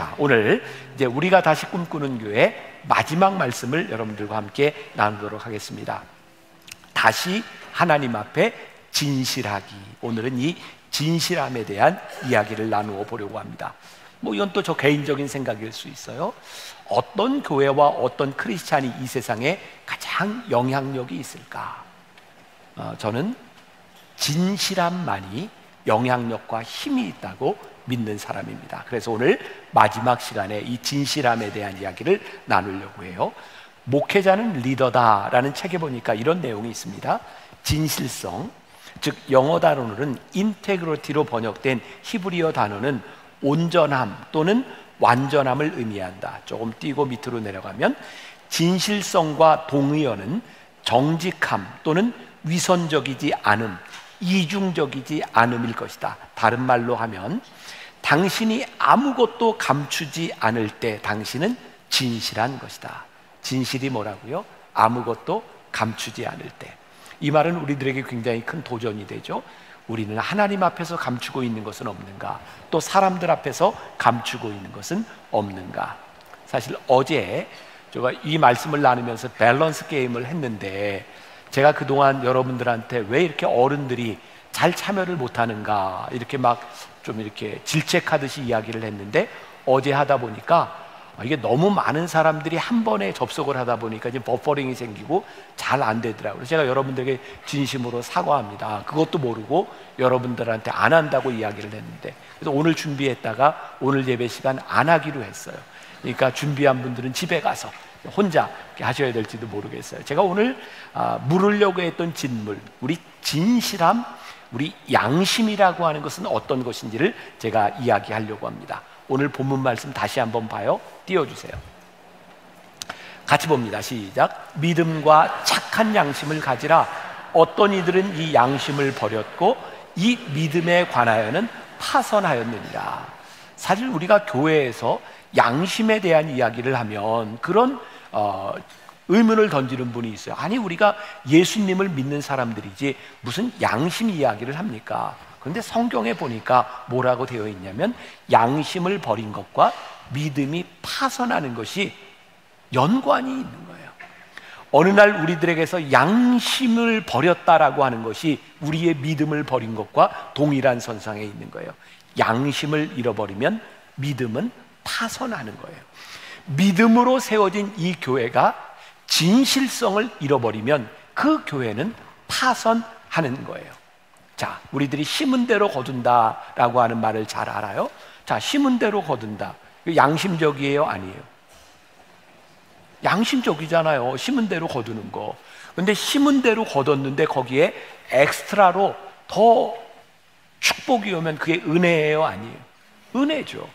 자, 오늘 이제 우리가 다시 꿈꾸는 교회 마지막 말씀을 여러분들과 함께 나누도록 하겠습니다. 다시 하나님 앞에 진실하기. 오늘은 이 진실함에 대한 이야기를 나누어 보려고 합니다. 뭐 이건 또 저 개인적인 생각일 수 있어요. 어떤 교회와 어떤 크리스찬이 이 세상에 가장 영향력이 있을까? 저는 진실함만이 영향력과 힘이 있다고 믿는 사람입니다. 그래서 오늘 마지막 시간에 이 진실함에 대한 이야기를 나누려고 해요. 목회자는 리더다라는 책에 보니까 이런 내용이 있습니다. 진실성, 즉 영어 단어로는 인테그리티로 번역된 히브리어 단어는 온전함 또는 완전함을 의미한다. 조금 띄고 밑으로 내려가면 진실성과 동의어는 정직함 또는 위선적이지 않음, 이중적이지 않음일 것이다. 다른 말로 하면 당신이 아무것도 감추지 않을 때 당신은 진실한 것이다. 진실이 뭐라고요? 아무것도 감추지 않을 때. 이 말은 우리들에게 굉장히 큰 도전이 되죠. 우리는 하나님 앞에서 감추고 있는 것은 없는가? 또 사람들 앞에서 감추고 있는 것은 없는가? 사실 어제 제가 이 말씀을 나누면서 밸런스 게임을 했는데, 제가 그동안 여러분들한테 왜 이렇게 어른들이 잘 참여를 못하는가 이렇게 막 좀 이렇게 질책하듯이 이야기를 했는데, 어제 하다 보니까 이게 너무 많은 사람들이 한 번에 접속을 하다 보니까 이제 버퍼링이 생기고 잘 안 되더라고요. 그래서 제가 여러분들에게 진심으로 사과합니다. 그것도 모르고 여러분들한테 안 한다고 이야기를 했는데, 그래서 오늘 준비했다가 오늘 예배 시간 안 하기로 했어요. 그러니까 준비한 분들은 집에 가서 혼자 하셔야 될지도 모르겠어요. 제가 오늘 물으려고 했던 진물, 우리 진실함, 우리 양심이라고 하는 것은 어떤 것인지를 제가 이야기하려고 합니다. 오늘 본문 말씀 다시 한번 봐요. 띄워주세요. 같이 봅니다. 시작. 믿음과 착한 양심을 가지라. 어떤 이들은 이 양심을 버렸고 이 믿음에 관하여는 파선하였느니라. 사실 우리가 교회에서 양심에 대한 이야기를 하면 그런 의문을 던지는 분이 있어요. 아니, 우리가 예수님을 믿는 사람들이지 무슨 양심 이야기를 합니까? 그런데 성경에 보니까 뭐라고 되어 있냐면 양심을 버린 것과 믿음이 파선하는 것이 연관이 있는 거예요. 어느 날 우리들에게서 양심을 버렸다라고 하는 것이 우리의 믿음을 버린 것과 동일한 선상에 있는 거예요. 양심을 잃어버리면 믿음은 파선하는 거예요. 믿음으로 세워진 이 교회가 진실성을 잃어버리면 그 교회는 파선하는 거예요. 자, 우리들이 심은 대로 거둔다라고 하는 말을 잘 알아요. 자, 심은 대로 거둔다. 양심적이에요? 아니에요? 양심적이잖아요. 심은 대로 거두는 거. 근데 심은 대로 거뒀는데 거기에 엑스트라로 더 축복이 오면 그게 은혜예요? 아니에요? 은혜죠.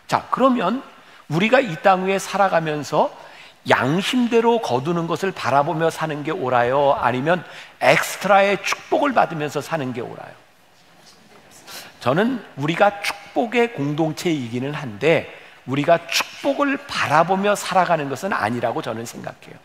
자, 그러면 우리가 이 땅 위에 살아가면서 양심대로 거두는 것을 바라보며 사는 게 옳아요? 아니면 엑스트라의 축복을 받으면서 사는 게 옳아요? 저는 우리가 축복의 공동체이기는 한데 우리가 축복을 바라보며 살아가는 것은 아니라고 저는 생각해요.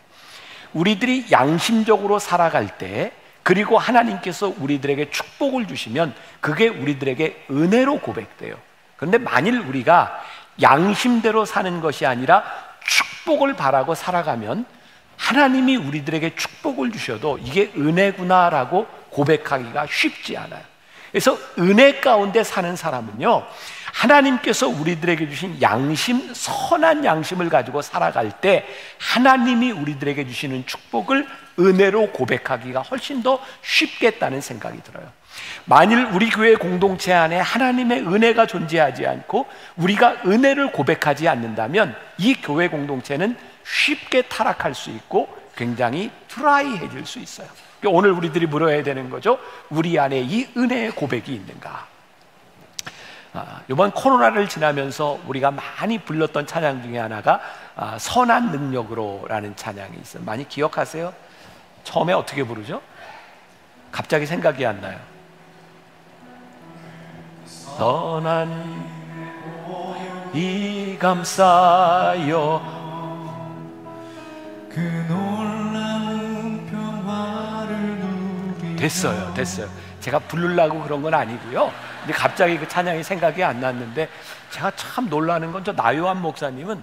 우리들이 양심적으로 살아갈 때, 그리고 하나님께서 우리들에게 축복을 주시면 그게 우리들에게 은혜로 고백돼요. 그런데 만일 우리가 양심대로 사는 것이 아니라 축복을 바라고 살아가면 하나님이 우리들에게 축복을 주셔도 이게 은혜구나라고 고백하기가 쉽지 않아요. 그래서 은혜 가운데 사는 사람은요, 하나님께서 우리들에게 주신 양심, 선한 양심을 가지고 살아갈 때 하나님이 우리들에게 주시는 축복을 은혜로 고백하기가 훨씬 더 쉽겠다는 생각이 들어요. 만일 우리 교회 공동체 안에 하나님의 은혜가 존재하지 않고 우리가 은혜를 고백하지 않는다면 이 교회 공동체는 쉽게 타락할 수 있고 굉장히 드라이해질 수 있어요. 오늘 우리들이 물어야 되는 거죠. 우리 안에 이 은혜의 고백이 있는가? 이번 코로나를 지나면서 우리가 많이 불렀던 찬양 중에 하나가 선한 능력으로 라는 찬양이 있어요. 많이 기억하세요? 처음에 어떻게 부르죠? 갑자기 생각이 안 나요. 선한 이 감싸요 그 놀라운 평화를 누리며. 됐어요. 제가 부르려고 그런 건 아니고요. 근데 갑자기 그 찬양이 생각이 안 났는데, 제가 참 놀라는 건 저 나요한 목사님은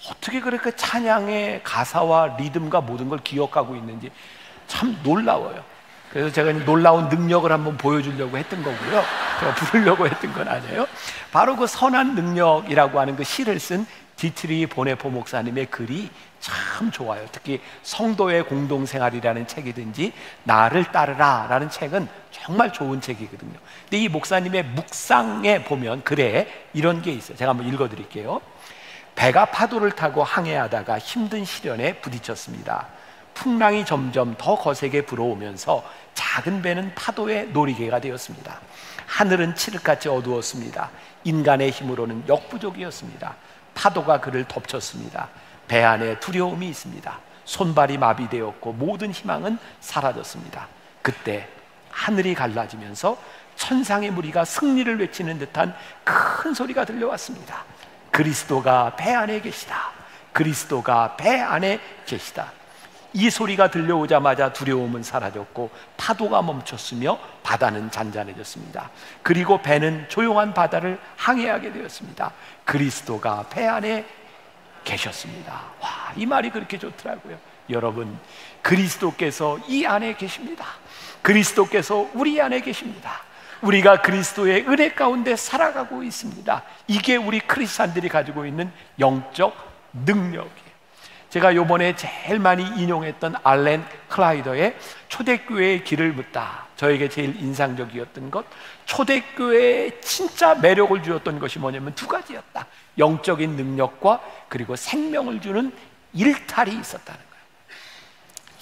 어떻게 그렇게 찬양의 가사와 리듬과 모든 걸 기억하고 있는지 참 놀라워요. 그래서 제가 놀라운 능력을 한번 보여주려고 했던 거고요. 제가 부르려고 했던 건 아니에요. 바로 그 선한 능력이라고 하는 그 시를 쓴 디트리 보네포 목사님의 글이 참 좋아요. 특히 성도의 공동생활이라는 책이든지 나를 따르라 라는 책은 정말 좋은 책이거든요. 근데 이 목사님의 묵상에 보면 글에 이런 게 있어요. 제가 한번 읽어드릴게요. 배가 파도를 타고 항해하다가 힘든 시련에 부딪혔습니다. 풍랑이 점점 더 거세게 불어오면서 작은 배는 파도의 놀이개가 되었습니다. 하늘은 칠흑같이 어두웠습니다. 인간의 힘으로는 역부족이었습니다. 파도가 그를 덮쳤습니다. 배 안에 두려움이 있습니다. 손발이 마비되었고 모든 희망은 사라졌습니다. 그때 하늘이 갈라지면서 천상의 무리가 승리를 외치는 듯한 큰 소리가 들려왔습니다. 그리스도가 배 안에 계시다. 그리스도가 배 안에 계시다. 이 소리가 들려오자마자 두려움은 사라졌고 파도가 멈췄으며 바다는 잔잔해졌습니다. 그리고 배는 조용한 바다를 항해하게 되었습니다. 그리스도가 배 안에 계셨습니다. 와, 이 말이 그렇게 좋더라고요. 여러분, 그리스도께서 이 안에 계십니다. 그리스도께서 우리 안에 계십니다. 우리가 그리스도의 은혜 가운데 살아가고 있습니다. 이게 우리 크리스찬들이 가지고 있는 영적 능력이에요. 제가 요번에 제일 많이 인용했던 알렌 클라이더의 초대교회의 길을 묻다, 저에게 제일 인상적이었던 것, 초대교회에 진짜 매력을 주었던 것이 뭐냐면 두 가지였다. 영적인 능력과 그리고 생명을 주는 일탈이 있었다는 거예요.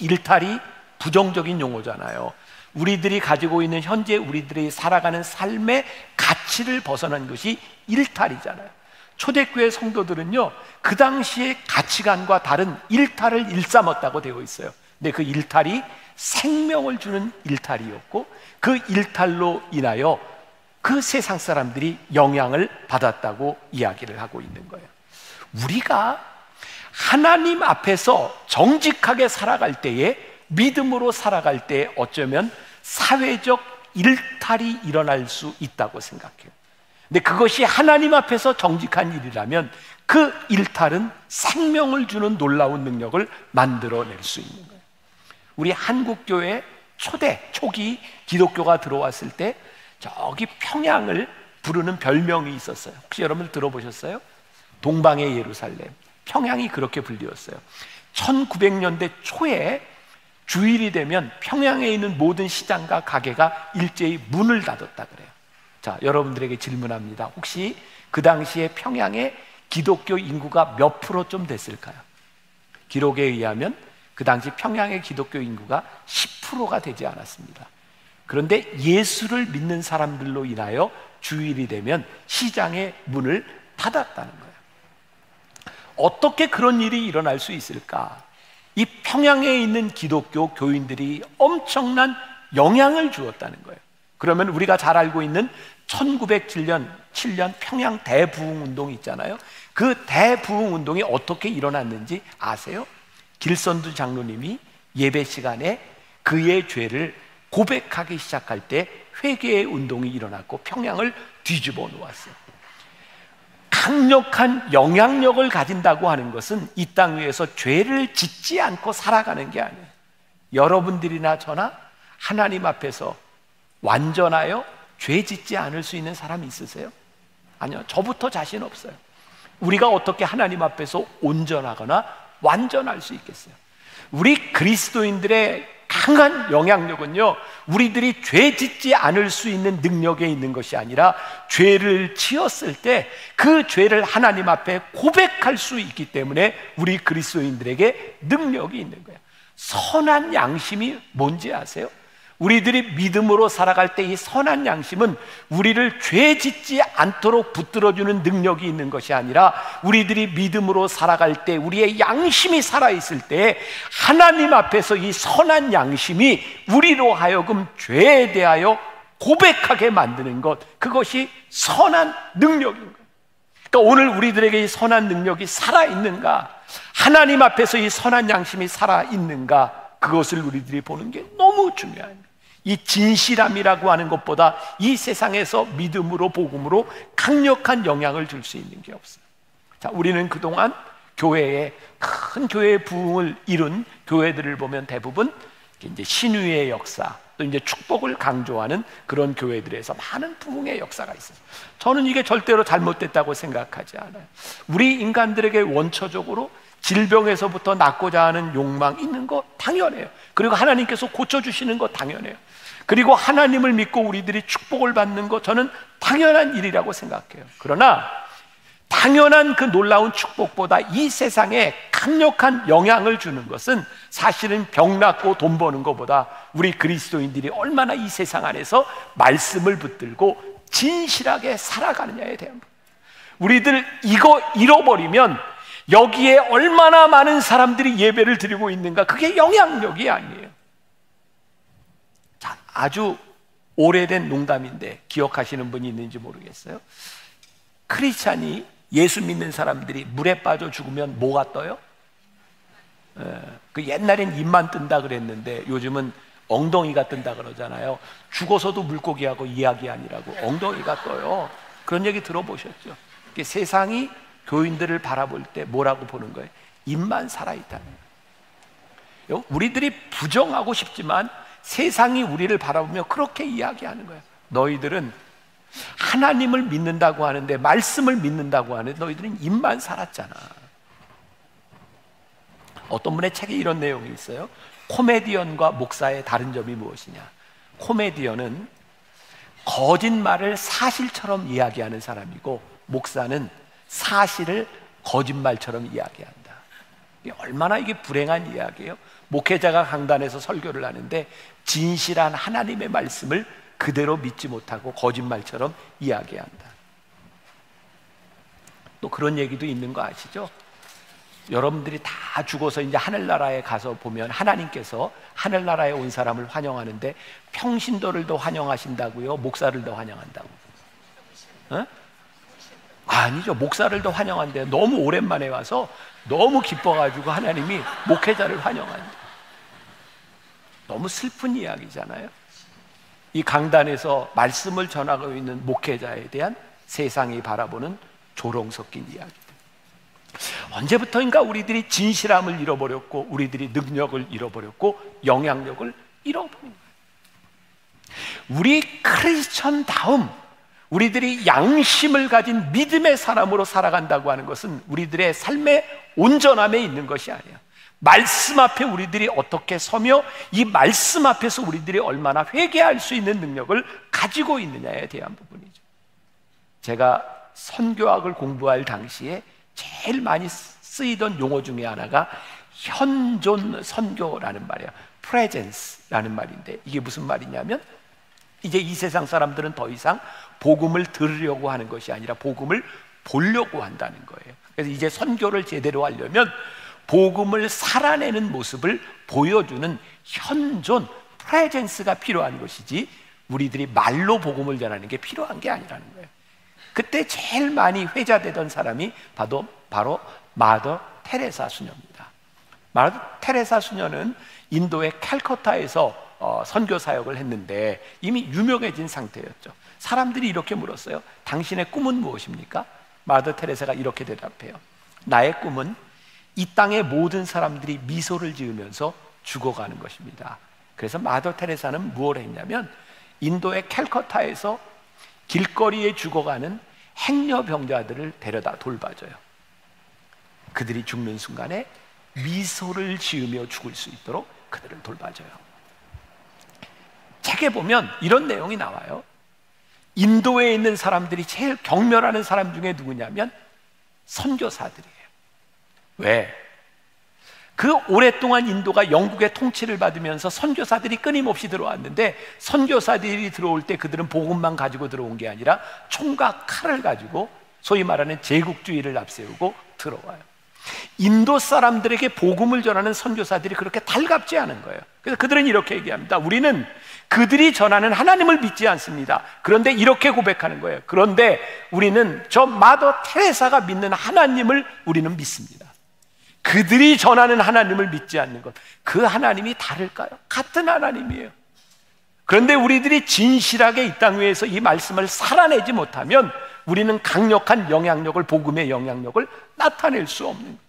일탈이 부정적인 용어잖아요. 우리들이 가지고 있는 현재 우리들이 살아가는 삶의 가치를 벗어난 것이 일탈이잖아요. 초대교회 성도들은요, 그 당시의 가치관과 다른 일탈을 일삼았다고 되어 있어요. 근데 그 일탈이 생명을 주는 일탈이었고, 그 일탈로 인하여 그 세상 사람들이 영향을 받았다고 이야기를 하고 있는 거예요. 우리가 하나님 앞에서 정직하게 살아갈 때에, 믿음으로 살아갈 때 어쩌면 사회적 일탈이 일어날 수 있다고 생각해요. 근데 그것이 하나님 앞에서 정직한 일이라면 그 일탈은 생명을 주는 놀라운 능력을 만들어낼 수 있는 거예요. 우리 한국교회 초기 기독교가 들어왔을 때 저기 평양을 부르는 별명이 있었어요. 혹시 여러분 들어보셨어요? 동방의 예루살렘. 평양이 그렇게 불리웠어요. 1900년대 초에 주일이 되면 평양에 있는 모든 시장과 가게가 일제히 문을 닫았다 그래요. 자, 여러분들에게 질문합니다. 혹시 그 당시에 평양에 기독교 인구가 몇 프로쯤 됐을까요? 기록에 의하면 그 당시 평양의 기독교 인구가 10%가 되지 않았습니다. 그런데 예수를 믿는 사람들로 인하여 주일이 되면 시장의 문을 닫았다는 거예요. 어떻게 그런 일이 일어날 수 있을까? 이 평양에 있는 기독교 교인들이 엄청난 영향을 주었다는 거예요. 그러면 우리가 잘 알고 있는 1907년 평양 대부흥운동이 있잖아요. 그 대부흥운동이 어떻게 일어났는지 아세요? 길선두 장로님이 예배 시간에 그의 죄를 고백하기 시작할 때 회개의 운동이 일어났고 평양을 뒤집어 놓았어요. 강력한 영향력을 가진다고 하는 것은 이 땅 위에서 죄를 짓지 않고 살아가는 게 아니에요. 여러분들이나 저나 하나님 앞에서 완전하여 죄 짓지 않을 수 있는 사람이 있으세요? 아니요, 저부터 자신 없어요. 우리가 어떻게 하나님 앞에서 온전하거나 완전할 수 있겠어요? 우리 그리스도인들의 강한 영향력은요, 우리들이 죄 짓지 않을 수 있는 능력에 있는 것이 아니라 죄를 지었을 때 그 죄를 하나님 앞에 고백할 수 있기 때문에 우리 그리스도인들에게 능력이 있는 거예요. 선한 양심이 뭔지 아세요? 우리들이 믿음으로 살아갈 때 이 선한 양심은 우리를 죄 짓지 않도록 붙들어주는 능력이 있는 것이 아니라 우리들이 믿음으로 살아갈 때 우리의 양심이 살아있을 때 하나님 앞에서 이 선한 양심이 우리로 하여금 죄에 대하여 고백하게 만드는 것, 그것이 선한 능력인 거예요. 그러니까 오늘 우리들에게 이 선한 능력이 살아있는가, 하나님 앞에서 이 선한 양심이 살아있는가, 그것을 우리들이 보는 게 너무 중요합니다. 이 진실함이라고 하는 것보다 이 세상에서 믿음으로 복음으로 강력한 영향을 줄 수 있는 게 없어요. 자, 우리는 그동안 교회에 큰 교회의 부흥을 이룬 교회들을 보면 대부분 이제 신유의 역사, 또 이제 축복을 강조하는 그런 교회들에서 많은 부흥의 역사가 있어요. 저는 이게 절대로 잘못됐다고 생각하지 않아요. 우리 인간들에게 원초적으로 질병에서부터 낫고자 하는 욕망 있는 거 당연해요. 그리고 하나님께서 고쳐주시는 거 당연해요. 그리고 하나님을 믿고 우리들이 축복을 받는 거 저는 당연한 일이라고 생각해요. 그러나 당연한 그 놀라운 축복보다 이 세상에 강력한 영향을 주는 것은 사실은 병 낫고 돈 버는 것보다 우리 그리스도인들이 얼마나 이 세상 안에서 말씀을 붙들고 진실하게 살아가느냐에 대한 것. 우리들 이거 잃어버리면 여기에 얼마나 많은 사람들이 예배를 드리고 있는가, 그게 영향력이 아니에요. 자, 아주 오래된 농담인데 기억하시는 분이 있는지 모르겠어요. 크리스찬이 예수 믿는 사람들이 물에 빠져 죽으면 뭐가 떠요? 그 옛날엔 입만 뜬다 그랬는데 요즘은 엉덩이가 뜬다 그러잖아요. 죽어서도 물고기하고 이야기 아니라고 엉덩이가 떠요. 그런 얘기 들어보셨죠? 세상이 교인들을 바라볼 때 뭐라고 보는 거예요? 입만 살아있다는 거예요. 우리들이 부정하고 싶지만 세상이 우리를 바라보며 그렇게 이야기하는 거예요. 너희들은 하나님을 믿는다고 하는데, 말씀을 믿는다고 하는데 너희들은 입만 살았잖아. 어떤 분의 책에 이런 내용이 있어요. 코미디언과 목사의 다른 점이 무엇이냐. 코미디언은 거짓말을 사실처럼 이야기하는 사람이고, 목사는 사실을 거짓말처럼 이야기한다. 이게 얼마나 이게 불행한 이야기예요. 목회자가 강단에서 설교를 하는데 진실한 하나님의 말씀을 그대로 믿지 못하고 거짓말처럼 이야기한다. 또 그런 얘기도 있는 거 아시죠? 여러분들이 다 죽어서 이제 하늘나라에 가서 보면 하나님께서 하늘나라에 온 사람을 환영하는데 평신도를 더 환영하신다고요? 목사를 더 환영한다고? 어? 아니죠. 목사를 더 환영한대요. 너무 오랜만에 와서 너무 기뻐가지고 하나님이 목회자를 환영한대요. 너무 슬픈 이야기잖아요. 이 강단에서 말씀을 전하고 있는 목회자에 대한 세상이 바라보는 조롱 섞인 이야기들. 언제부터인가 우리들이 진실함을 잃어버렸고, 우리들이 능력을 잃어버렸고, 영향력을 잃어버린 거예요. 우리 크리스천다움, 우리들이 양심을 가진 믿음의 사람으로 살아간다고 하는 것은 우리들의 삶의 온전함에 있는 것이 아니에요. 말씀 앞에 우리들이 어떻게 서며 이 말씀 앞에서 우리들이 얼마나 회개할 수 있는 능력을 가지고 있느냐에 대한 부분이죠. 제가 선교학을 공부할 당시에 제일 많이 쓰이던 용어 중에 하나가 현존 선교라는 말이에요. presence라는 말인데, 이게 무슨 말이냐면 이제 이 세상 사람들은 더 이상 복음을 들으려고 하는 것이 아니라 복음을 보려고 한다는 거예요. 그래서 이제 선교를 제대로 하려면 복음을 살아내는 모습을 보여주는 현존, 프레젠스가 필요한 것이지 우리들이 말로 복음을 전하는 게 필요한 게 아니라는 거예요. 그때 제일 많이 회자되던 사람이 바로 마더 테레사 수녀입니다. 마더 테레사 수녀는 인도의 캘커타에서 선교 사역을 했는데 이미 유명해진 상태였죠. 사람들이 이렇게 물었어요. 당신의 꿈은 무엇입니까? 마더 테레사가 이렇게 대답해요. 나의 꿈은 이 땅의 모든 사람들이 미소를 지으면서 죽어가는 것입니다. 그래서 마더 테레사는 무엇을 했냐면 인도의 캘커타에서 길거리에 죽어가는 행여병자들을 데려다 돌봐줘요. 그들이 죽는 순간에 미소를 지으며 죽을 수 있도록 그들을 돌봐줘요. 책에 보면 이런 내용이 나와요. 인도에 있는 사람들이 제일 경멸하는 사람 중에 누구냐면 선교사들이에요. 왜? 그 오랫동안 인도가 영국의 통치를 받으면서 선교사들이 끊임없이 들어왔는데, 선교사들이 들어올 때 그들은 복음만 가지고 들어온 게 아니라 총과 칼을 가지고 소위 말하는 제국주의를 앞세우고 들어와요. 인도 사람들에게 복음을 전하는 선교사들이 그렇게 달갑지 않은 거예요. 그래서 그들은 이렇게 얘기합니다. 우리는 그들이 전하는 하나님을 믿지 않습니다. 그런데 이렇게 고백하는 거예요. 그런데 우리는 저 마더 테레사가 믿는 하나님을 우리는 믿습니다. 그들이 전하는 하나님을 믿지 않는 것, 그 하나님이 다를까요? 같은 하나님이에요. 그런데 우리들이 진실하게 이 땅 위에서 이 말씀을 살아내지 못하면 우리는 강력한 영향력을, 복음의 영향력을 나타낼 수 없는 거예요.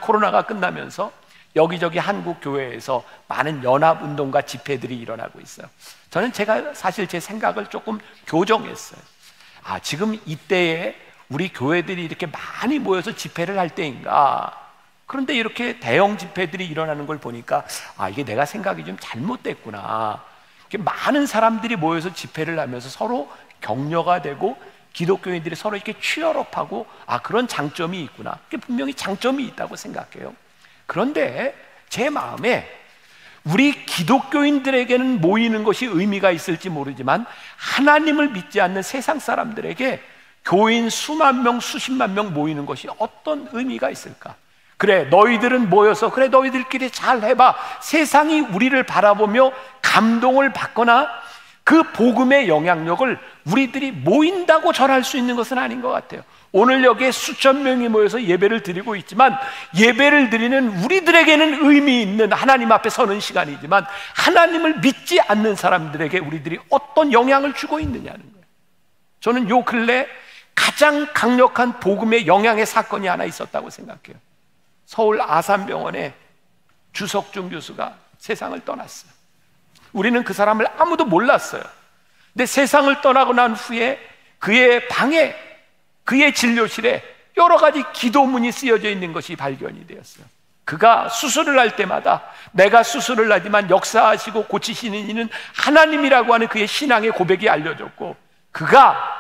코로나가 끝나면서 여기저기 한국 교회에서 많은 연합운동과 집회들이 일어나고 있어요. 저는 사실 제 생각을 조금 교정했어요. 지금 이때에 우리 교회들이 이렇게 많이 모여서 집회를 할 때인가? 그런데 이렇게 대형 집회들이 일어나는 걸 보니까 이게 내가 생각이 좀 잘못됐구나. 이렇게 많은 사람들이 모여서 집회를 하면서 서로 격려가 되고 기독교인들이 서로 이렇게 취업하고 그런 장점이 있구나. 분명히 장점이 있다고 생각해요. 그런데 제 마음에 우리 기독교인들에게는 모이는 것이 의미가 있을지 모르지만 하나님을 믿지 않는 세상 사람들에게 교인 수만 명, 수십만 명 모이는 것이 어떤 의미가 있을까? 그래, 너희들은 모여서 그래 너희들끼리 잘 해봐. 세상이 우리를 바라보며 감동을 받거나 그 복음의 영향력을 우리들이 모인다고 전할 수 있는 것은 아닌 것 같아요. 오늘 여기에 수천 명이 모여서 예배를 드리고 있지만 예배를 드리는 우리들에게는 의미 있는 하나님 앞에 서는 시간이지만 하나님을 믿지 않는 사람들에게 우리들이 어떤 영향을 주고 있느냐는 거예요. 저는 요 근래 가장 강력한 복음의 영향의 사건이 하나 있었다고 생각해요. 서울 아산병원의 주석중 교수가 세상을 떠났어요. 우리는 그 사람을 아무도 몰랐어요. 근데 세상을 떠나고 난 후에 그의 방에, 그의 진료실에 여러 가지 기도문이 쓰여져 있는 것이 발견이 되었어요. 그가 수술을 할 때마다 내가 수술을 하지만 역사하시고 고치시는 이는 하나님이라고 하는 그의 신앙의 고백이 알려졌고, 그가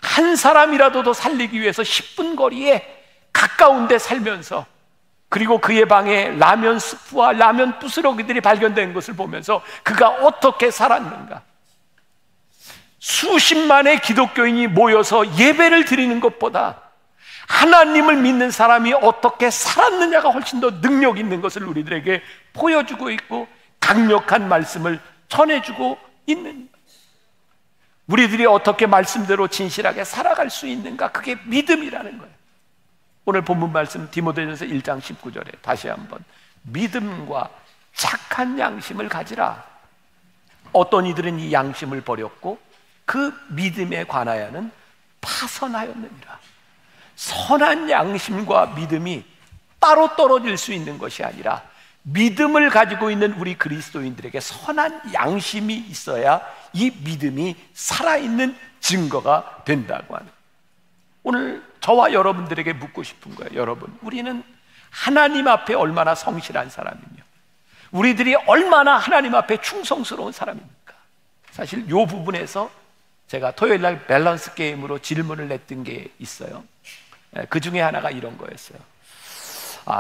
한 사람이라도 더 살리기 위해서 10분 거리에 가까운 데 살면서, 그리고 그의 방에 라면 스프와 라면 부스러기들이 발견된 것을 보면서 그가 어떻게 살았는가. 수십만의 기독교인이 모여서 예배를 드리는 것보다 하나님을 믿는 사람이 어떻게 살았느냐가 훨씬 더 능력 있는 것을 우리들에게 보여주고 있고 강력한 말씀을 전해주고 있는, 우리들이 어떻게 말씀대로 진실하게 살아갈 수 있는가, 그게 믿음이라는 거예요. 오늘 본문 말씀 디모데전서 1장 19절에 다시 한번 믿음과 착한 양심을 가지라. 어떤 이들은 이 양심을 버렸고 그 믿음에 관하여는 파선하였느니라. 선한 양심과 믿음이 따로 떨어질 수 있는 것이 아니라 믿음을 가지고 있는 우리 그리스도인들에게 선한 양심이 있어야 이 믿음이 살아있는 증거가 된다고 하는. 오늘 저와 여러분들에게 묻고 싶은 거예요. 여러분, 우리는 하나님 앞에 얼마나 성실한 사람이며 우리들이 얼마나 하나님 앞에 충성스러운 사람입니까? 사실 이 부분에서 제가 토요일날 밸런스 게임으로 질문을 냈던 게 있어요. 그 중에 하나가 이런 거였어요.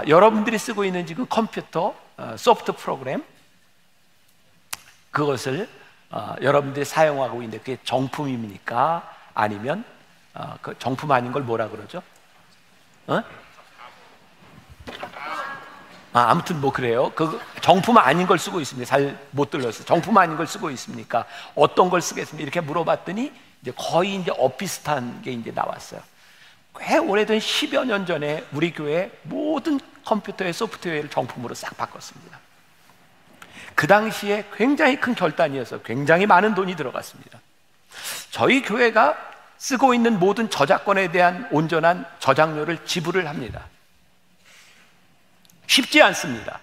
여러분들이 쓰고 있는 지금 컴퓨터 소프트 프로그램, 그것을 여러분들이 사용하고 있는데 그게 정품입니까? 아니면 그 정품 아닌 걸 뭐라 그러죠? 아무튼 뭐 그래요. 그 정품 아닌 걸 쓰고 있습니다. 잘 못 들렸어요. 정품 아닌 걸 쓰고 있습니까? 어떤 걸 쓰겠습니까? 이렇게 물어봤더니 이제 거의 이제 비슷한 게 이제 나왔어요. 꽤 오래된 10여 년 전에 우리 교회 모든 컴퓨터의 소프트웨어를 정품으로 싹 바꿨습니다. 그 당시에 굉장히 큰 결단이어서 굉장히 많은 돈이 들어갔습니다. 저희 교회가 쓰고 있는 모든 저작권에 대한 온전한 저작료를 지불을 합니다. 쉽지 않습니다.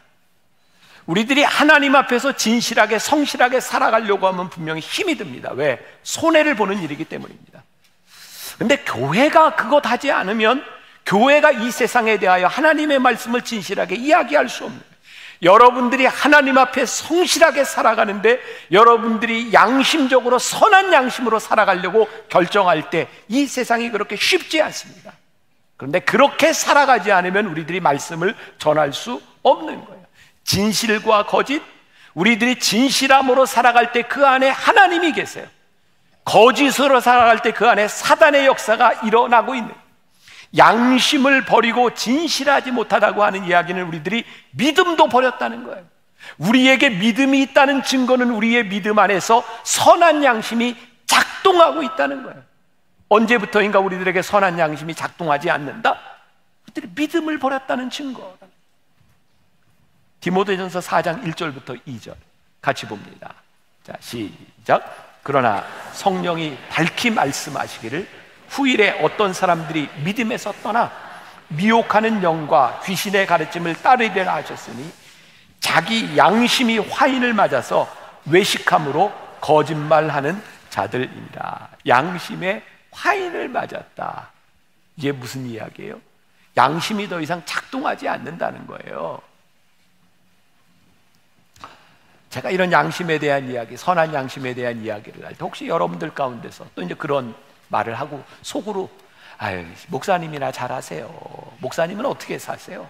우리들이 하나님 앞에서 진실하게 성실하게 살아가려고 하면 분명히 힘이 듭니다. 왜? 손해를 보는 일이기 때문입니다. 근데 교회가 그것 하지 않으면 교회가 이 세상에 대하여 하나님의 말씀을 진실하게 이야기할 수 없는, 여러분들이 하나님 앞에 성실하게 살아가는데 여러분들이 양심적으로 선한 양심으로 살아가려고 결정할 때 이 세상이 그렇게 쉽지 않습니다. 그런데 그렇게 살아가지 않으면 우리들이 말씀을 전할 수 없는 거예요. 진실과 거짓, 우리들이 진실함으로 살아갈 때 그 안에 하나님이 계세요. 거짓으로 살아갈 때 그 안에 사단의 역사가 일어나고 있는, 양심을 버리고 진실하지 못하다고 하는 이야기는 우리들이 믿음도 버렸다는 거예요. 우리에게 믿음이 있다는 증거는 우리의 믿음 안에서 선한 양심이 작동하고 있다는 거예요. 언제부터인가 우리들에게 선한 양심이 작동하지 않는다? 우리들이 믿음을 버렸다는 증거. 디모데전서 4장 1절부터 2절 같이 봅니다. 자, 시작. 그러나 성령이 밝히 말씀하시기를 후일에 어떤 사람들이 믿음에서 떠나 미혹하는 영과 귀신의 가르침을 따르리라 하셨으니 자기 양심이 화인을 맞아서 외식함으로 거짓말하는 자들이니라. 양심에 화인을 맞았다. 이게 무슨 이야기예요? 양심이 더 이상 작동하지 않는다는 거예요. 제가 이런 양심에 대한 이야기, 선한 양심에 대한 이야기를 할 때 혹시 여러분들 가운데서 또 이제 그런 말을 하고 속으로 아유, 목사님이나 잘하세요. 목사님은 어떻게 사세요?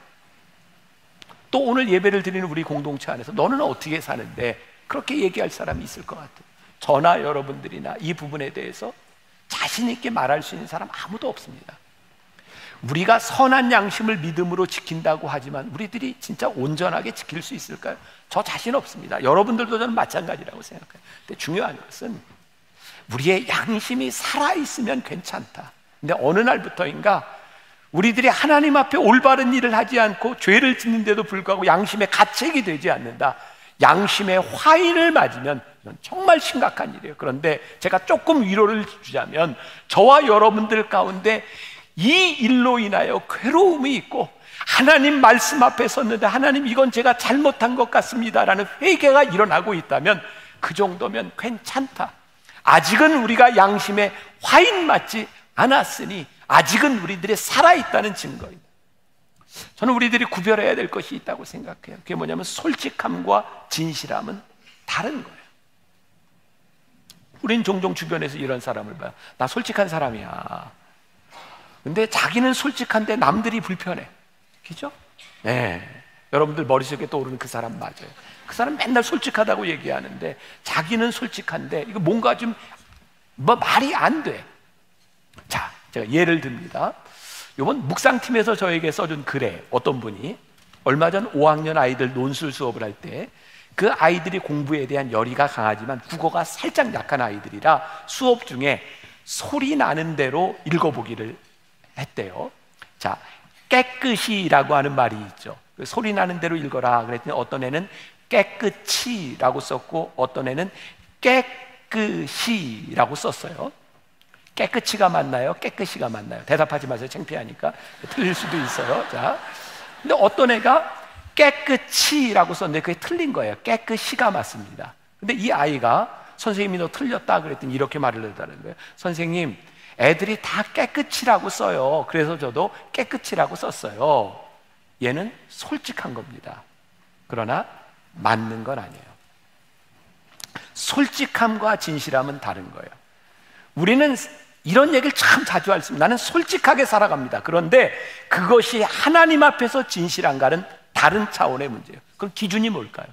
또 오늘 예배를 드리는 우리 공동체 안에서 너는 어떻게 사는데 그렇게 얘기할 사람이 있을 것 같아요. 저나 여러분들이나 이 부분에 대해서 자신 있게 말할 수 있는 사람 아무도 없습니다. 우리가 선한 양심을 믿음으로 지킨다고 하지만 우리들이 진짜 온전하게 지킬 수 있을까요? 저 자신 없습니다. 여러분들도 저는 마찬가지라고 생각해요. 근데 중요한 것은 우리의 양심이 살아있으면 괜찮다. 근데 어느 날부터인가 우리들이 하나님 앞에 올바른 일을 하지 않고 죄를 짓는데도 불구하고 양심에 가책이 되지 않는다. 양심의 화인을 맞으면 이건 정말 심각한 일이에요. 그런데 제가 조금 위로를 주자면 저와 여러분들 가운데 이 일로 인하여 괴로움이 있고 하나님 말씀 앞에 섰는데 하나님 이건 제가 잘못한 것 같습니다 라는 회개가 일어나고 있다면 그 정도면 괜찮다. 아직은 우리가 양심에 화인 맞지 않았으니 아직은 우리들이 살아있다는 증거입니다. 저는 우리들이 구별해야 될 것이 있다고 생각해요. 그게 뭐냐면 솔직함과 진실함은 다른 거예요. 우린 종종 주변에서 이런 사람을 봐요. 나 솔직한 사람이야. 근데 자기는 솔직한데 남들이 불편해. 그죠? 네. 여러분들 머릿속에 떠오르는 그 사람 맞아요. 그 사람 맨날 솔직하다고 얘기하는데 자기는 솔직한데 이거 뭔가 좀 말이 안 돼. 자, 제가 예를 듭니다. 이번 묵상팀에서 저에게 써준 글에 어떤 분이 얼마 전 5학년 아이들 논술 수업을 할 때 그 아이들이 공부에 대한 열의가 강하지만 국어가 살짝 약한 아이들이라 수업 중에 소리 나는 대로 읽어보기를 했대요. 자, 깨끗이라고 하는 말이 있죠. 소리 나는 대로 읽어라 그랬더니 어떤 애는 깨끗이라고 썼고 어떤 애는 깨끗이라고 썼어요. 깨끗이가 맞나요? 깨끗이가 맞나요? 대답하지 마세요. 창피하니까. 틀릴 수도 있어요. 자, 근데 어떤 애가 깨끗이라고 썼는데 그게 틀린 거예요. 깨끗이가 맞습니다. 근데 이 아이가 선생님이 너 틀렸다 그랬더니 이렇게 말을 하다는 거예요. 선생님, 애들이 다 깨끗이라고 써요. 그래서 저도 깨끗이라고 썼어요. 얘는 솔직한 겁니다. 그러나 맞는 건 아니에요. 솔직함과 진실함은 다른 거예요. 우리는 이런 얘기를 참 자주 할 수 있습니다. 나는 솔직하게 살아갑니다. 그런데 그것이 하나님 앞에서 진실한가는 다른 차원의 문제예요. 그럼 기준이 뭘까요?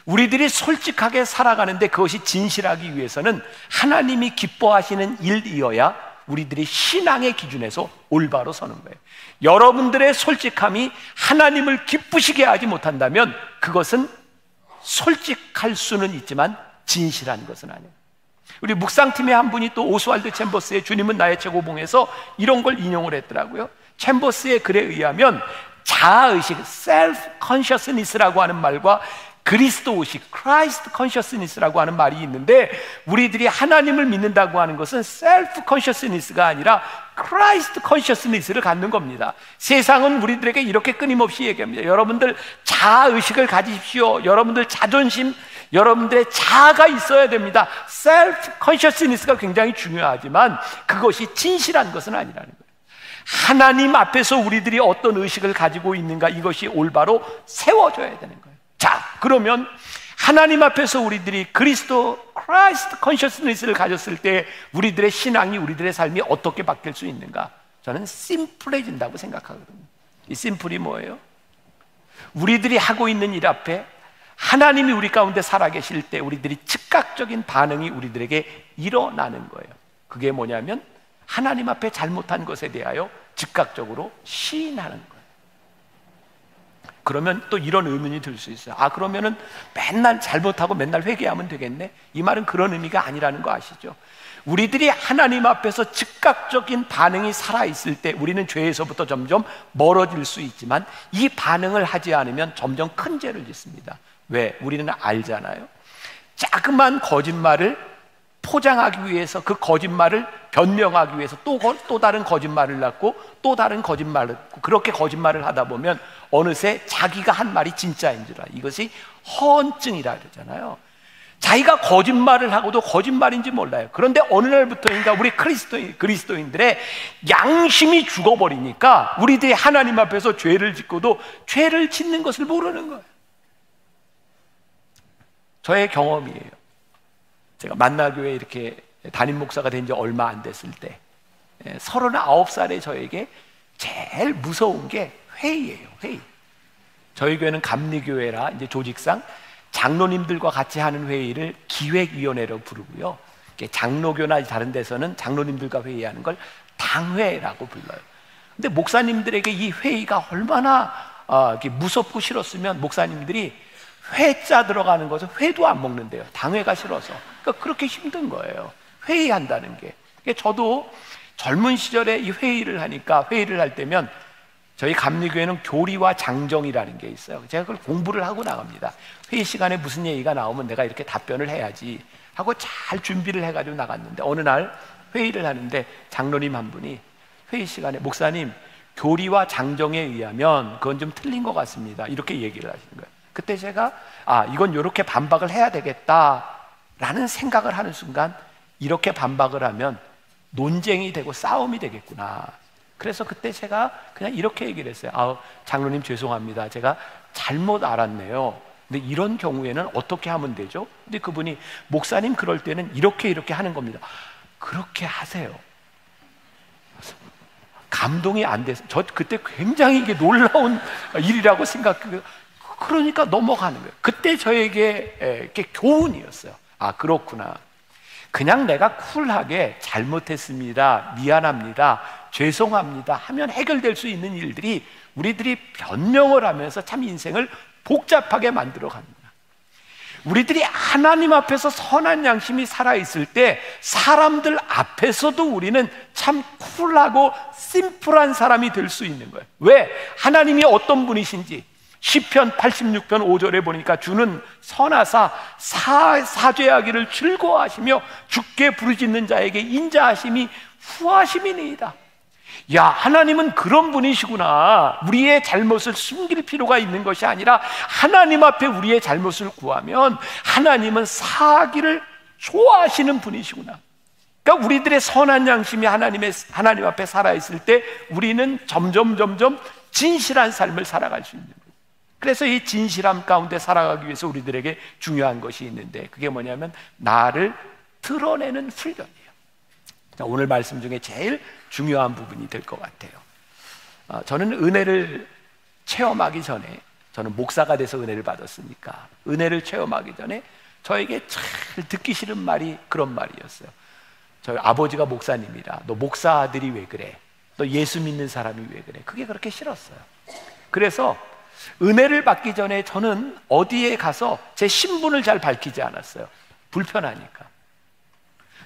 우리들이 솔직하게 살아가는데 그것이 진실하기 위해서는 하나님이 기뻐하시는 일이어야 우리들이 신앙의 기준에서 올바로 서는 거예요. 여러분들의 솔직함이 하나님을 기쁘시게 하지 못한다면 그것은 솔직할 수는 있지만 진실한 것은 아니에요. 우리 묵상팀의 한 분이 또 오스왈드 챔버스의 주님은 나의 최고봉에서 이런 걸 인용을 했더라고요. 챔버스의 글에 의하면 자아의식, self-consciousness라고 하는 말과 그리스도의식, Christ consciousness라고 하는 말이 있는데 우리들이 하나님을 믿는다고 하는 것은 self-consciousness가 아니라 Christ consciousness를 갖는 겁니다. 세상은 우리들에게 이렇게 끊임없이 얘기합니다. 여러분들 자아의식을 가지십시오. 여러분들 자존심, 여러분들의 자아가 있어야 됩니다. self-consciousness가 굉장히 중요하지만 그것이 진실한 것은 아니라는 거예요. 하나님 앞에서 우리들이 어떤 의식을 가지고 있는가 이것이 올바로 세워져야 되는 거예요. 자, 그러면 하나님 앞에서 우리들이 그리스도 크라이스트 컨셔스니스를 가졌을 때 우리들의 신앙이 우리들의 삶이 어떻게 바뀔 수 있는가? 저는 심플해진다고 생각하거든요. 이 심플이 뭐예요? 우리들이 하고 있는 일 앞에 하나님이 우리 가운데 살아계실 때 우리들이 즉각적인 반응이 우리들에게 일어나는 거예요. 그게 뭐냐면 하나님 앞에 잘못한 것에 대하여 즉각적으로 시인하는 거예요. 그러면 또 이런 의문이 들 수 있어요. 아, 그러면은 맨날 잘못하고 맨날 회개하면 되겠네? 이 말은 그런 의미가 아니라는 거 아시죠? 우리들이 하나님 앞에서 즉각적인 반응이 살아있을 때 우리는 죄에서부터 점점 멀어질 수 있지만, 이 반응을 하지 않으면 점점 큰 죄를 짓습니다. 왜? 우리는 알잖아요. 자그만 거짓말을 포장하기 위해서, 그 거짓말을 변명하기 위해서 또 다른 거짓말을 낳고 또 다른 거짓말을 낳고, 그렇게 거짓말을 하다 보면 어느새 자기가 한 말이 진짜인 줄 알아요. 이것이 허언증이라 그러잖아요. 자기가 거짓말을 하고도 거짓말인지 몰라요. 그런데 어느 날부터인가 우리 그리스도인들의 양심이 죽어버리니까 우리들이 하나님 앞에서 죄를 짓고도 죄를 짓는 것을 모르는 거예요. 저의 경험이에요. 제가 만나교회 이렇게 담임 목사가 된 지 얼마 안 됐을 때 39살의 저에게 제일 무서운 게 회의예요. 회의. 저희 교회는 감리교회라 이제 조직상 장로님들과 같이 하는 회의를 기획위원회로 부르고요. 장로교나 다른 데서는 장로님들과 회의하는 걸 당회라고 불러요. 근데 목사님들에게 이 회의가 얼마나 무섭고 싫었으면 목사님들이 회자 들어가는 것은 회도 안 먹는데요. 당회가 싫어서. 그러니까 그렇게 힘든 거예요. 회의한다는 게. 저도 젊은 시절에 이 회의를 하니까, 회의를 할 때면 저희 감리교회는 교리와 장정이라는 게 있어요. 제가 그걸 공부를 하고 나갑니다. 회의 시간에 무슨 얘기가 나오면 내가 이렇게 답변을 해야지 하고 잘 준비를 해가지고 나갔는데, 어느 날 회의를 하는데 장로님 한 분이 회의 시간에 목사님, 교리와 장정에 의하면 그건 좀 틀린 것 같습니다, 이렇게 얘기를 하시는 거예요. 그때 제가 이건 이렇게 반박을 해야 되겠다라는 생각을 하는 순간, 이렇게 반박을 하면 논쟁이 되고 싸움이 되겠구나. 그래서 그때 제가 그냥 이렇게 얘기를 했어요. 장로님 죄송합니다, 제가 잘못 알았네요. 근데 이런 경우에는 어떻게 하면 되죠? 근데 그분이 목사님 그럴 때는 이렇게 하는 겁니다. 그렇게 하세요. 감동이 안 돼서 저 그때 굉장히 이게 놀라운 일이라고 생각해요. 그러니까 넘어가는 거예요. 그때 저에게 이렇게 교훈이었어요. 그렇구나. 그냥 내가 쿨하게 잘못했습니다, 미안합니다, 죄송합니다 하면 해결될 수 있는 일들이, 우리들이 변명을 하면서 참 인생을 복잡하게 만들어 갑니다. 우리들이 하나님 앞에서 선한 양심이 살아있을 때 사람들 앞에서도 우리는 참 쿨하고 심플한 사람이 될 수 있는 거예요. 왜? 하나님이 어떤 분이신지 시편 86편 5절에 보니까 주는 선하사 사죄하기를 즐거워하시며 주께 부르짖는 자에게 인자하심이 후하심이니이다. 야, 하나님은 그런 분이시구나. 우리의 잘못을 숨길 필요가 있는 것이 아니라 하나님 앞에 우리의 잘못을 구하면 하나님은 사하기를 좋아하시는 분이시구나. 그러니까 우리들의 선한 양심이 하나님 앞에 살아있을 때 우리는 점점 진실한 삶을 살아갈 수 있는 거예요. 그래서 이 진실함 가운데 살아가기 위해서 우리들에게 중요한 것이 있는데, 그게 뭐냐면 나를 드러내는 훈련이에요. 오늘 말씀 중에 제일 중요한 부분이 될 것 같아요. 저는 은혜를 체험하기 전에, 저는 목사가 돼서 은혜를 받았으니까 은혜를 체험하기 전에 저에게 잘 듣기 싫은 말이 그런 말이었어요. 저희 아버지가 목사님이라 너 목사 아들이 왜 그래? 너 예수 믿는 사람이 왜 그래? 그게 그렇게 싫었어요. 그래서 은혜를 받기 전에 저는 어디에 가서 제 신분을 잘 밝히지 않았어요. 불편하니까.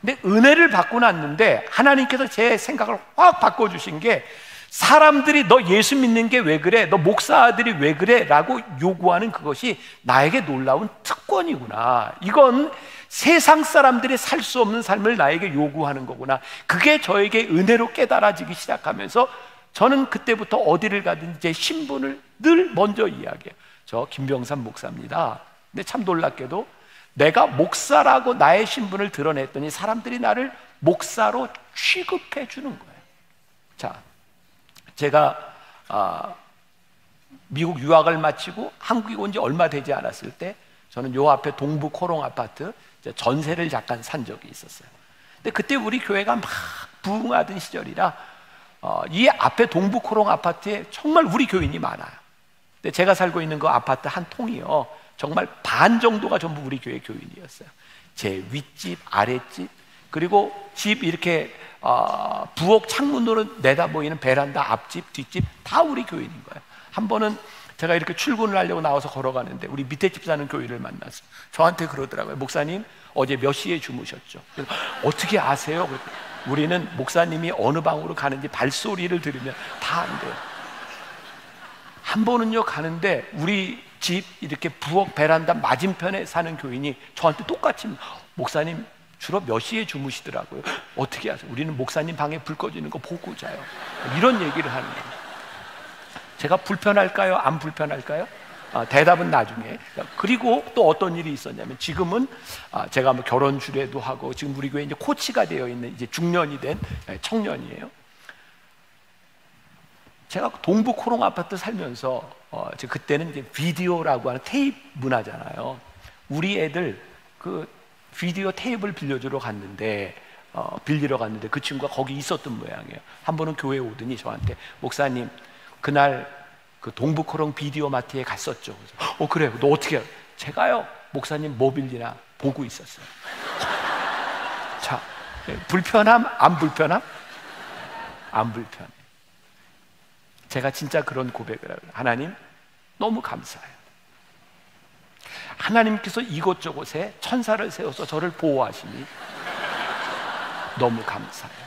근데 은혜를 받고 났는데 하나님께서 제 생각을 확 바꿔주신 게, 사람들이 너 예수 믿는 게 왜 그래? 너 목사 아들이 왜 그래? 라고 요구하는 그것이 나에게 놀라운 특권이구나. 이건 세상 사람들이 살 수 없는 삶을 나에게 요구하는 거구나. 그게 저에게 은혜로 깨달아지기 시작하면서 저는 그때부터 어디를 가든지 제 신분을 늘 먼저 이야기해요. 저 김병삼 목사입니다. 근데 참 놀랍게도 내가 목사라고 나의 신분을 드러냈더니 사람들이 나를 목사로 취급해 주는 거예요. 자, 제가 미국 유학을 마치고 한국에 온 지 얼마 되지 않았을 때 저는 요 앞에 동부 코롱 아파트 전세를 잠깐 산 적이 있었어요. 근데 그때 우리 교회가 막 부흥하던 시절이라 이 앞에 동부 코롱 아파트에 정말 우리 교인이 많아요. 근데 제가 살고 있는 그 아파트 한 통이요, 정말 반 정도가 전부 우리 교회 교인이었어요. 제 윗집, 아랫집, 그리고 집 이렇게 부엌 창문으로 내다 보이는 베란다 앞집, 뒷집 다 우리 교인인 거예요. 한 번은 제가 이렇게 출근을 하려고 나와서 걸어가는데 우리 밑에 집 사는 교회를 만났어요. 저한테 그러더라고요. 목사님, 어제 몇 시에 주무셨죠? 그래서 어떻게 아세요? 그랬더니 우리는 목사님이 어느 방으로 가는지 발소리를 들으면 다 안돼요. 한 번은요 가는데 우리 집 이렇게 부엌 베란다 맞은편에 사는 교인이 저한테 똑같이 목사님 주로 몇 시에 주무시더라고요. 어떻게 아세요? 우리는 목사님 방에 불 꺼지는 거 보고 자요. 이런 얘기를 하는 거예요. 제가 불편할까요? 안 불편할까요? 대답은 나중에. 그리고 또 어떤 일이 있었냐면 지금은 제가 뭐 결혼 주례도 하고 지금 우리 교회 이제 코치가 되어 있는 이제 중년이 된 청년이에요. 제가 동부 코롱 아파트 살면서 그때는 이제 비디오라고 하는 테이프 문화잖아요. 우리 애들 그 비디오 테이프를 빌려러 갔는데 그 친구가 거기 있었던 모양이에요. 한 번은 교회에 오더니 저한테 목사님 그날 그 동부 코롱 비디오 마트에 갔었죠. 그래서 그래요. 너 어떻게 해요? 제가요 목사님 뭐 빌리나 보고 있었어요. 자, 불편함 안 불편함? 안 불편해. 제가 진짜 그런 고백을 하고 하나님 너무 감사해요. 하나님께서 이곳저곳에 천사를 세워서 저를 보호하시니 너무 감사해요.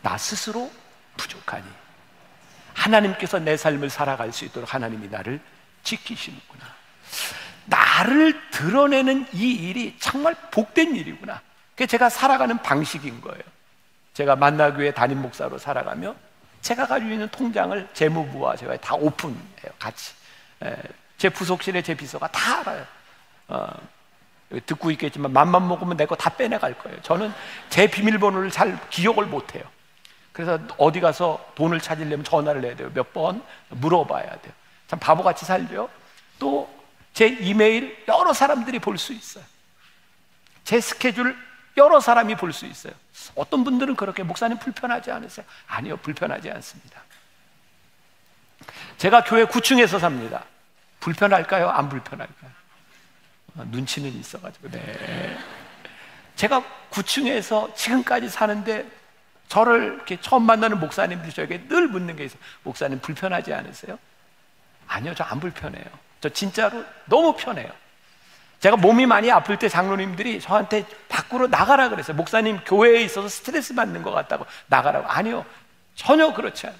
나 스스로 부족하니 하나님께서 내 삶을 살아갈 수 있도록 하나님이 나를 지키시는구나. 나를 드러내는 이 일이 정말 복된 일이구나. 그게 제가 살아가는 방식인 거예요. 제가 만나교회 담임 목사로 살아가며 제가 가지고 있는 통장을 재무부와 제가 다 오픈해요. 같이. 제 부속실에 제 비서가 다 알아요. 듣고 있겠지만 맘만 먹으면 내 거 다 빼내갈 거예요. 저는 제 비밀번호를 잘 기억을 못해요. 그래서 어디 가서 돈을 찾으려면 전화를 해야 돼요. 몇 번 물어봐야 돼요. 참 바보같이 살죠. 또 제 이메일 여러 사람들이 볼 수 있어요. 제 스케줄 여러 사람이 볼 수 있어요. 어떤 분들은 그렇게 목사님 불편하지 않으세요? 아니요, 불편하지 않습니다. 제가 교회 9층에서 삽니다. 불편할까요? 안 불편할까요? 눈치는 있어가지고. 네. 제가 9층에서 지금까지 사는데 저를 이렇게 처음 만나는 목사님들이 저에게 늘 묻는 게 있어요. 목사님 불편하지 않으세요? 아니요, 저 안 불편해요. 저 진짜로 너무 편해요. 제가 몸이 많이 아플 때 장로님들이 저한테 밖으로 나가라 그랬어요. 목사님 교회에 있어서 스트레스 받는 것 같다고 나가라고. 아니요, 전혀 그렇지 않아요.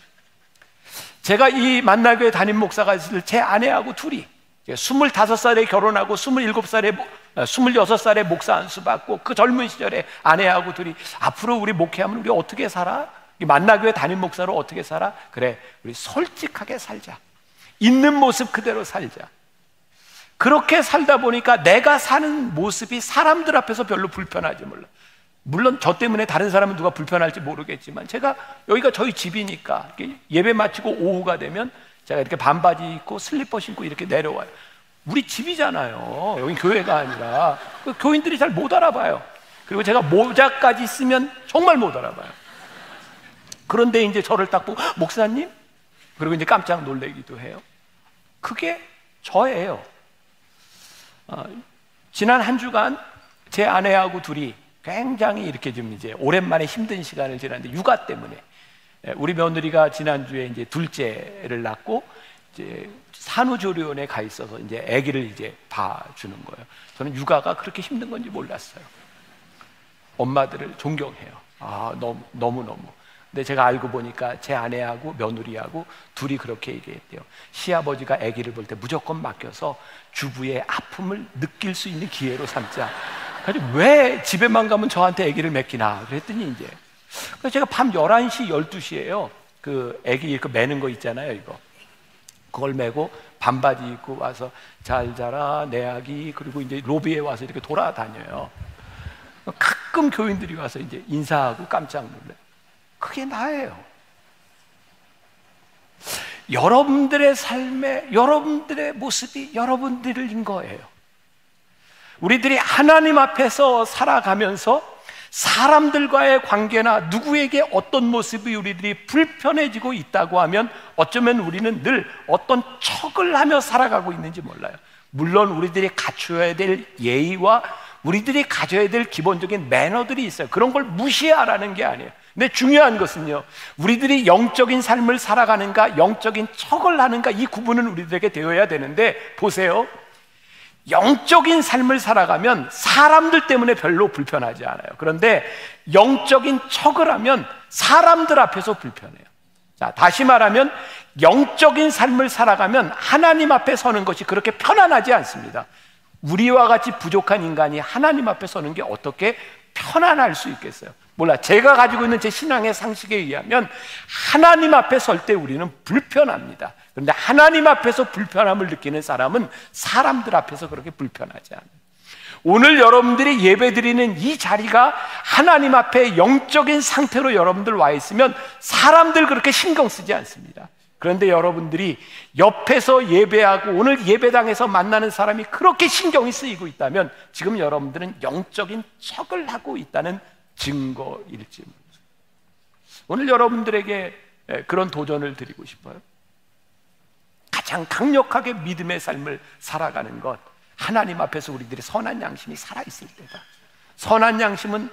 제가 이 만나교회 담임 목사가 있을 때 제 아내하고 둘이 25살에 결혼하고 26살에 목사 안수 받고 그 젊은 시절에 아내하고 둘이 앞으로 우리 목회하면 우리 어떻게 살아? 만나교회 담임 목사로 어떻게 살아? 그래, 우리 솔직하게 살자. 있는 모습 그대로 살자. 그렇게 살다 보니까 내가 사는 모습이 사람들 앞에서 별로 불편하지 몰라. 물론 저 때문에 다른 사람은 누가 불편할지 모르겠지만 제가 여기가 저희 집이니까 예배 마치고 오후가 되면 제가 이렇게 반바지 입고 슬리퍼 신고 이렇게 내려와요. 우리 집이잖아요. 여기 교회가 아니라. 교인들이 잘 못 알아봐요. 그리고 제가 모자까지 쓰면 정말 못 알아봐요. 그런데 이제 저를 딱 보고 목사님? 그리고 이제 깜짝 놀라기도 해요. 그게 저예요. 지난 한 주간 제 아내하고 둘이 굉장히 이렇게 좀 이제 오랜만에 힘든 시간을 지났는데 육아 때문에 우리 며느리가 지난주에 이제 둘째를 낳고 이제 산후조리원에 가 있어서 이제 아기를 이제 봐주는 거예요. 저는 육아가 그렇게 힘든 건지 몰랐어요. 엄마들을 존경해요. 너무너무. 근데 제가 알고 보니까 제 아내하고 며느리하고 둘이 그렇게 얘기했대요. 시아버지가 아기를 볼 때 무조건 맡겨서 주부의 아픔을 느낄 수 있는 기회로 삼자. 그래서 왜 집에만 가면 저한테 아기를 맡기나 그랬더니 이제 그래서 제가 밤 11시, 12시에요. 그 아기 이렇게 매는 거 있잖아요, 이거. 그걸 메고 반바지 입고 와서 잘 자라 내 아기. 그리고 이제 로비에 와서 이렇게 돌아다녀요. 가끔 교인들이 와서 이제 인사하고 깜짝 놀라요. 그게 나예요. 여러분들의 삶에 여러분들의 모습이 여러분들인 거예요. 우리들이 하나님 앞에서 살아가면서 사람들과의 관계나 누구에게 어떤 모습이 우리들이 불편해지고 있다고 하면 어쩌면 우리는 늘 어떤 척을 하며 살아가고 있는지 몰라요. 물론 우리들이 갖춰야 될 예의와 우리들이 가져야 될 기본적인 매너들이 있어요. 그런 걸 무시하라는 게 아니에요. 근데 중요한 것은요, 우리들이 영적인 삶을 살아가는가 영적인 척을 하는가, 이 구분은 우리들에게 되어야 되는데, 보세요, 영적인 삶을 살아가면 사람들 때문에 별로 불편하지 않아요. 그런데 영적인 척을 하면 사람들 앞에서 불편해요. 자, 다시 말하면 영적인 삶을 살아가면 하나님 앞에 서는 것이 그렇게 편안하지 않습니다. 우리와 같이 부족한 인간이 하나님 앞에 서는 게 어떻게 편안할 수 있겠어요? 몰라, 제가 가지고 있는 제 신앙의 상식에 의하면 하나님 앞에 설 때 우리는 불편합니다. 그런데 하나님 앞에서 불편함을 느끼는 사람은 사람들 앞에서 그렇게 불편하지 않아요. 오늘 여러분들이 예배드리는 이 자리가 하나님 앞에 영적인 상태로 여러분들 와 있으면 사람들 그렇게 신경 쓰지 않습니다. 그런데 여러분들이 옆에서 예배하고 오늘 예배당에서 만나는 사람이 그렇게 신경이 쓰이고 있다면 지금 여러분들은 영적인 척을 하고 있다는 증거일지 모르겠어요. 오늘 여러분들에게 그런 도전을 드리고 싶어요. 가장 강력하게 믿음의 삶을 살아가는 것, 하나님 앞에서 우리들의 선한 양심이 살아있을 때다. 선한 양심은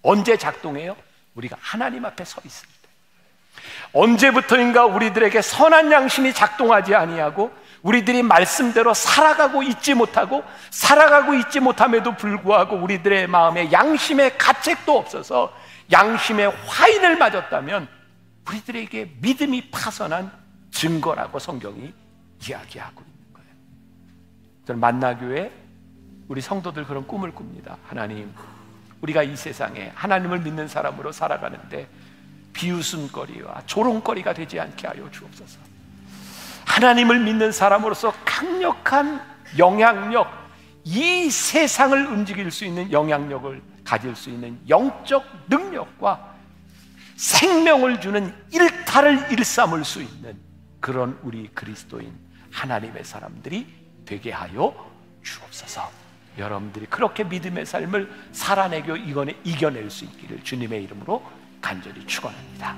언제 작동해요? 우리가 하나님 앞에 서 있을 때. 언제부터인가 우리들에게 선한 양심이 작동하지 아니하고 우리들이 말씀대로 살아가고 있지 못함에도 불구하고 우리들의 마음에 양심의 가책도 없어서 양심의 화인을 맞았다면 우리들에게 믿음이 파선한 증거라고 성경이 이야기하고 있는 거예요. 저는 만나교회 우리 성도들 그런 꿈을 꿉니다. 하나님, 우리가 이 세상에 하나님을 믿는 사람으로 살아가는데 비웃음거리와 조롱거리가 되지 않게 하여 주옵소서. 하나님을 믿는 사람으로서 강력한 영향력, 이 세상을 움직일 수 있는 영향력을 가질 수 있는 영적 능력과 생명을 주는 일탈을 일삼을 수 있는 그런 우리 그리스도인 하나님의 사람들이 되게 하여 주옵소서. 여러분들이 그렇게 믿음의 삶을 살아내고 이겨낼 수 있기를 주님의 이름으로 간절히 축원합니다.